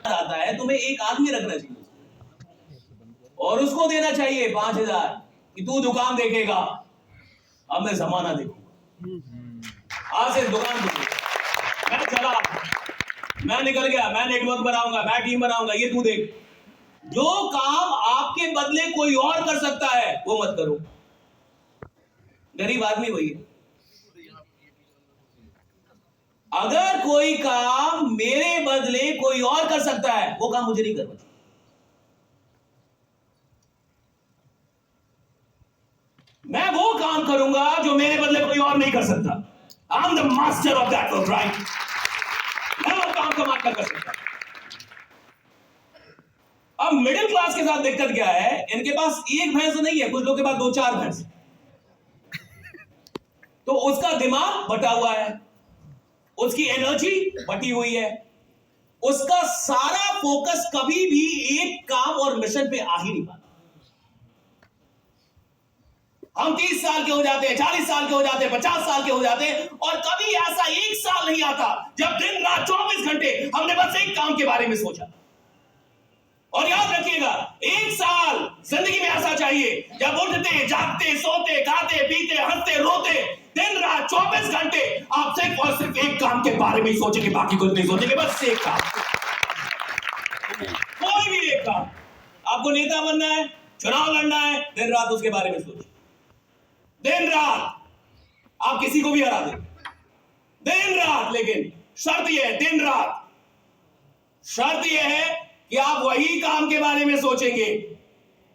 आता है, तुम्हें एक आदमी रखना चाहिए और उसको देना चाहिए 5,000 कि तू दुकान देखेगा, अब मैं जमाना देखूंगा, आज से दुकान देखूंगा, मैं चला, मैं निकल गया, मैं नेटवर्क बनाऊंगा, मैं टीम बनाऊंगा, ये तू देख। जो काम आपके बदले कोई और कर सकता है वो मत करो। गरीब आदमी वही है। अगर कोई काम मेरे बदले कोई और कर सकता है वो काम मुझे नहीं करना। मैं वो काम करूंगा जो मेरे बदले कोई और नहीं कर सकता। I am the master of that work, right. मैं वो काम कमा कर सकता। अब मिडिल क्लास के साथ दिक्कत क्या है, इनके पास एक भैंस नहीं है, कुछ लोग के पास 2-4 भैंस, तो उसका दिमाग बटा हुआ है, उसकी एनर्जी बटी हुई है, उसका सारा फोकस कभी भी एक काम और मिशन पे आ ही नहीं पाता। हम 30 साल के हो जाते हैं, 40 साल के हो जाते हैं, 50 साल के हो जाते हैं, और कभी ऐसा एक साल नहीं आता जब दिन रात 24 घंटे हमने बस एक काम के बारे में सोचा। और याद रखिएगा, एक साल जिंदगी में ऐसा चाहिए जब उठते, जागते, सोते, खाते, पीते, हंसते, रोते, दिन रात 24 घंटे आप सिर्फ और सिर्फ एक काम के बारे में ही सोचेंगे, बाकी कुछ नहीं सोचेंगे, बस एक काम, कोई भी एक काम। आपको नेता बनना है, चुनाव लड़ना है, दिन रात उसके बारे में सोचिए। दिन रात आप किसी को भी हरा दें, दिन रात। लेकिन शर्त यह है, दिन रात शर्त यह है कि आप वही काम के बारे में सोचेंगे,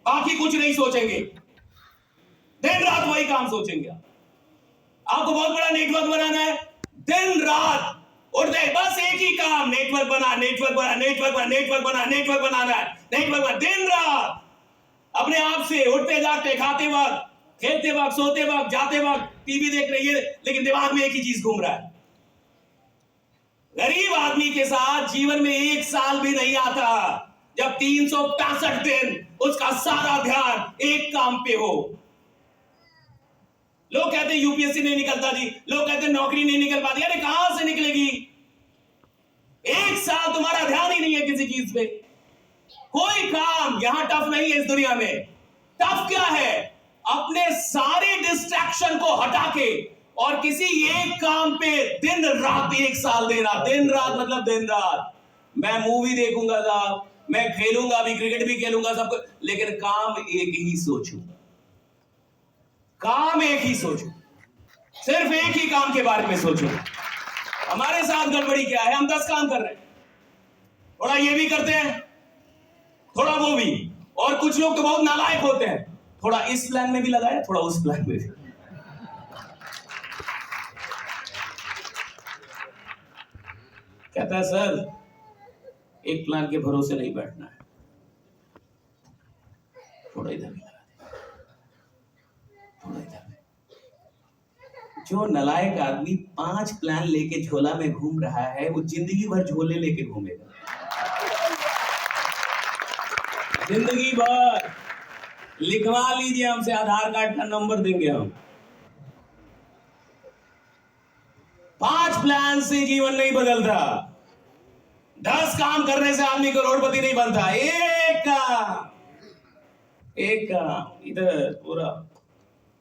बाकी कुछ नहीं सोचेंगे, दिन रात वही काम सोचेंगे। आपको बहुत बड़ा नेटवर्क बनाना है, दिन रात उठते बस एक ही काम, नेटवर्क बना, नेटवर्क बना, नेटवर्क बना, नेटवर्क बना, नेटवर्क बनाना है, नेटवर्क बना, दिन रात अपने आप से उठते, जागते, खाते वक्त, खेलते वक्त, सोते वक्त, जाते वक्त, टीवी देख रही है, लेकिन दिमाग में एक ही चीज घूम रहा है। गरीब आदमी के साथ जीवन में एक साल भी नहीं आता जब 365 दिन उसका सारा ध्यान एक काम पे हो। लोग कहते हैं यूपीएससी नहीं निकलता जी, लोग कहते हैं नौकरी नहीं निकल पाती। अरे कहां से निकलेगी? एक साल तुम्हारा ध्यान ही नहीं है किसी चीज पे। कोई काम यहां टफ नहीं है इस दुनिया में। टफ क्या है? अपने सारे डिस्ट्रैक्शन को हटा के और किसी एक काम पे दिन रात एक साल देना। दिन रात मतलब दिन रात। मैं मूवी देखूंगा साहब, मैं खेलूंगा भी, क्रिकेट भी खेलूंगा, सब कुछ, लेकिन काम एक ही सोचूंगा, काम एक ही सोचूं, सिर्फ एक ही काम के बारे में सोचूं। हमारे साथ गड़बड़ी क्या है? हम 10 काम कर रहे हैं, थोड़ा ये भी करते हैं, थोड़ा वो भी, और कुछ लोग तो बहुत नालायक होते हैं, थोड़ा इस प्लान में भी लगाया, थोड़ा उस प्लान में भी। कहता है सर एक प्लान के भरोसे नहीं बैठना है, थोड़ा इधर भी लगा दे, थोड़ा इधर भी। जो नालायक आदमी 5 प्लान लेके झोला में घूम रहा है वो जिंदगी भर झोले लेके घूमेगा, जिंदगी भर। लिखवा लीजिए हमसे, आधार कार्ड का नंबर देंगे हम। 5 प्लान से जीवन नहीं बदलता, 10 काम करने से आदमी करोड़पति नहीं बनता। एक काम, एक काम, इधर पूरा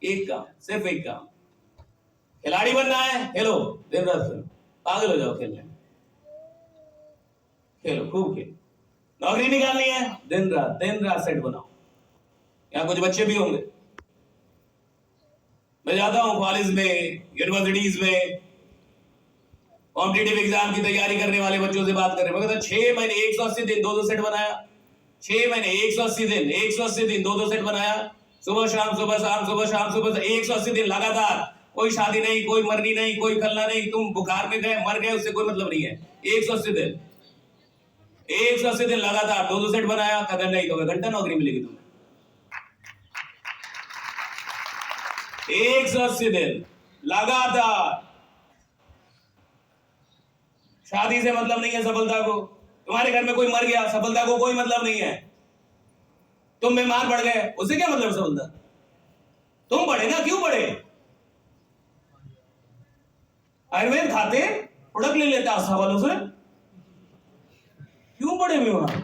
एक काम, सिर्फ एक काम। खिलाड़ी बनना है, खेलो, दिन रात खेलो, पागल हो जाओ खेलने में, खेलो, खूब खेलो। नौकरी निकालनी है, दिन रात सेट बनाओ। यहां कुछ बच्चे भी होंगे, मैं जाता हूं कॉलेज में, यूनिवर्सिटीज में, कॉम्पिटिटिव एग्जाम की तैयारी करने वाले बच्चों से बात कर रहे हैं। मैं कहता 6 महीने 180 दिन 2-2 सेट बनाया, 6 महीने 180 दिन 180 दिन 2-2 सेट बनाया, सुबह शाम सुबह शाम सुबह शाम सुबह 180 दिन लगातार। कोई शादी नहीं, कोई मरनी नहीं, कोई खलना नहीं, तुम बुखार में गए मर गए उससे कोई मतलब नहीं है। 180 दिन 180 दिन लगातार 2-2 सेट बनाया। अगर नहीं तो घंटा नौकरी मिलेगी तुम्हें। 180 दिन लगातार। शादी से मतलब नहीं है सफलता को। तुम्हारे घर में कोई मर गया, सफलता को कोई मतलब नहीं है। तुम बीमार पड़ गए, उससे क्या मतलब सफलता? तुम पढ़े ना, क्यों पढ़े? आयुर्वेद खाते, प्रोडक्ट ले लेते आस्था वालों से, क्यों पड़े बीमार?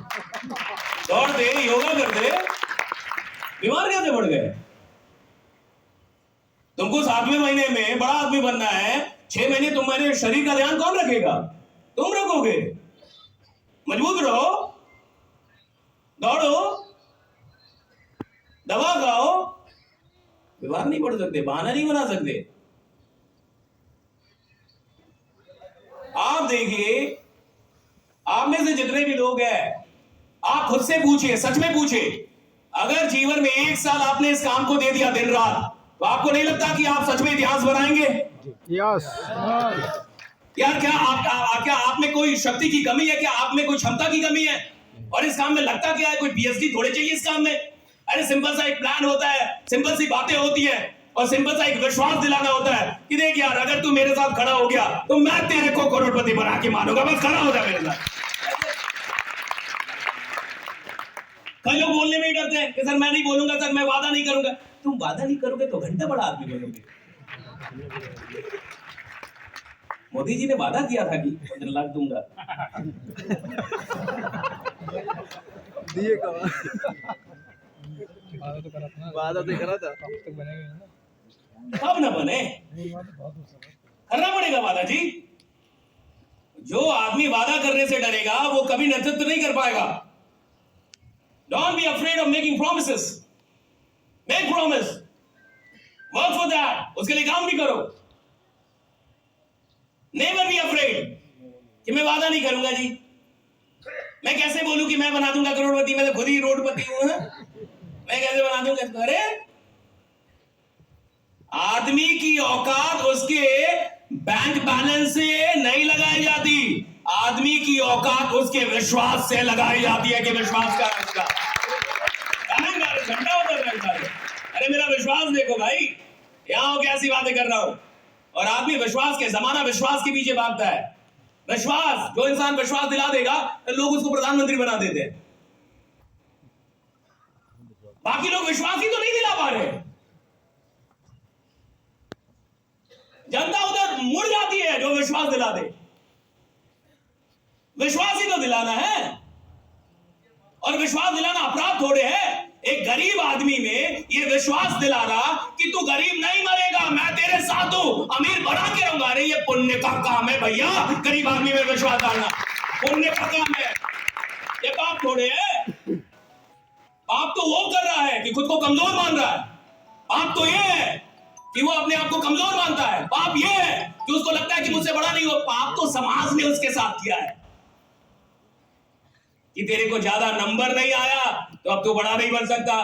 दौड़ते, योगा करते, बीमार कैसे पड़ गए? तुमको 7वें महीने में बड़ा आदमी बनना है, 6 महीने तुम्हारे शरीर का ध्यान कौन रखेगा? तुम रखोगे। मजबूत रहो, दौड़ो, दवा खाओ, बीमार नहीं पड़ सकते, बहाना नहीं बना सकते। आप देखिए, आप में से जितने भी लोग हैं, आप खुद से पूछिए, सच में पूछिए, अगर जीवन में 1 साल आपने इस काम को दे दिया दिन रात, तो आपको नहीं लगता कि आप सच में इतिहास बनाएंगे? यस। यार क्या आप में कोई शक्ति की कमी है? क्या आप में कोई क्षमता की कमी है? और इस काम में लगता क्या है? कोई पीएचडी थोड़े चाहिए इस काम में? अरे सिंपल सा एक प्लान होता है, सिंपल सी बातें होती है, और सिंपल सा एक विश्वास दिलाना होता है कि देख यार, अगर तू मेरे साथ खड़ा हो गया तो मैं तेरे को करोड़पति बना के मानूंगा, बस खड़ा हो जा मेरे साथ। कई लोग बोलने में ही डरते हैं कि सर मैं नहीं बोलूंगा, सर मैं वादा नहीं करूंगा। तुम वादा नहीं करोगे तो घंटा बड़ा आदमी बनोगे। मोदी जी ने वादा किया था कि 15 लाख दूंगा, दिए कब? वादा तो करा था, कब ना बने? करना पड़ेगा वादा जी। जो आदमी वादा करने से डरेगा वो कभी नेतृत्व नहीं कर पाएगा। Don't be afraid of making promises. Make promise. Work for that. उसके लिए काम भी करो। Never be afraid कि मैं वादा नहीं करूंगा जी। मैं कैसे बोलूं कि मैं बना दूंगा करोड़पति? मैं तो खुद ही रोडपति हूं। मैं कैसे बना दूंगा? अरे आदमी की औकात उसके बैंक बैलेंस से नहीं लगाई जाती, आदमी की औकात उसके विश्वास से लगाई जाती है कि विश्वास का उसका घंटा उतर रहा है। अरे मेरा विश्वास देखो भाई, यहां हो कैसी बातें कर रहा हूं। और आदमी विश्वास के, जमाना विश्वास के पीछे भागता है। विश्वास, जो इंसान विश्वास दिला देगा लोग उसको प्रधानमंत्री बना देते हैं। बाकी लोग विश्वास ही तो नहीं दिला पा रहे। जनता उधर मुड़ जाती है जो विश्वास दिला दे। विश्वास ही तो दिलाना है, और विश्वास दिलाना अपराध थोड़े है। एक गरीब आदमी में ये विश्वास दिला रहा कि तू गरीब नहीं मरेगा, मैं तेरे साथ हूं, अमीर बना के रहूंगा। अरे ये पुण्य का काम है भैया, गरीब आदमी में विश्वास डालना पुण्य का काम है, ये पाप थोड़े है। पाप तो वो कर रहा है कि खुद को कमजोर मान रहा है। पाप तो ये है कि वो अपने आप को कमजोर मानता है। पाप ये है कि उसको लगता है कि मुझसे बड़ा नहीं हो। पाप तो समाज ने उसके साथ किया है कि तेरे को ज्यादा नंबर नहीं आया तो अब तू बड़ा नहीं बन सकता,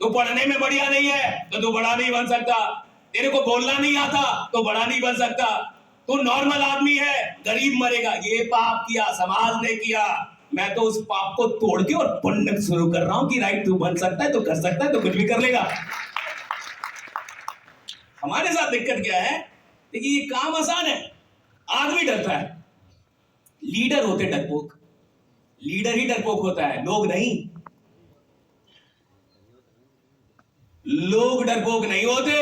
तू पढ़ने में बढ़िया नहीं है तो तू बड़ा नहीं बन सकता, तेरे को बोलना नहीं आता तो बड़ा नहीं बन सकता, तू नॉर्मल आदमी है, गरीब मरेगा। ये पाप किया, समाज ने किया। मैं तो उस पाप को तोड़ के और पुण्य शुरू कर रहा हूं कि राइट, तू बन सकता है तो कर सकता है तो कुछ भी कर लेगा। हमारे साथ दिक्कत क्या है? देखिए ये काम आसान है, आदमी डरता है। लीडर होते डरपोक, लीडर ही डरपोक होता है, लोग नहीं। लोग डरपोक नहीं होते,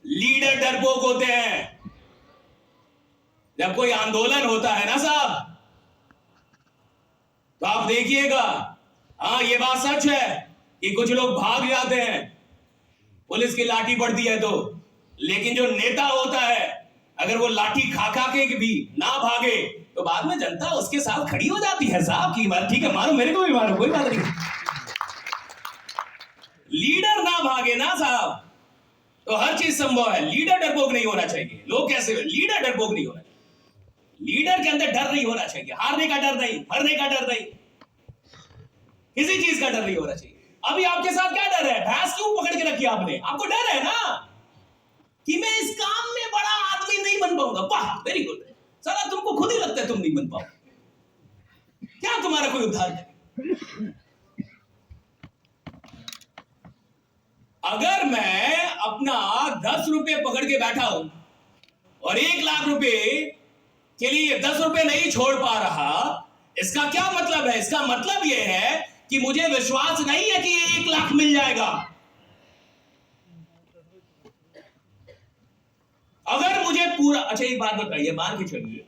लीडर डरपोक होते हैं। जब कोई आंदोलन होता है ना साहब, तो आप देखिएगा, हाँ ये बात सच है कि कुछ लोग भाग जाते हैं पुलिस की लाठी पड़ती है तो, लेकिन जो नेता होता है अगर वो लाठी खा खा के भी ना भागे तो बाद में जनता उसके साथ खड़ी हो जाती है साहब की बात, ठीक है मारो, मेरे को भी मारो, कोई बात नहीं। लीडर ना भागे ना साहब तो हर चीज संभव है। लीडर डरपोक नहीं होना चाहिए। लोग कैसे हुए? लीडर डरपोक नहीं होना चाहिए। लीडर के अंदर डर नहीं होना चाहिए, हारने का डर नहीं, मरने का डर नहीं, किसी चीज का डर नहीं होना चाहिए। अभी आपके साथ क्या डर है? भैंस क्यों पकड़ के रखी आपने? आपको डर है ना कि मैं इस काम में बड़ा आदमी नहीं बन पाऊंगा। वाह, वेरी गुड। साला तुमको खुद ही लगता है तुम नहीं बन पाओ, क्या तुम्हारा कोई उद्धार करे? अगर मैं अपना 10 रुपए पकड़ के बैठा हूं और 1 लाख रुपए के लिए 10 रुपए नहीं छोड़ पा रहा, इसका क्या मतलब है? इसका मतलब यह है कि मुझे विश्वास नहीं है कि ये 1 लाख मिल जाएगा। अगर मुझे पूरा, अच्छा एक बात बताइए, मान के चलिए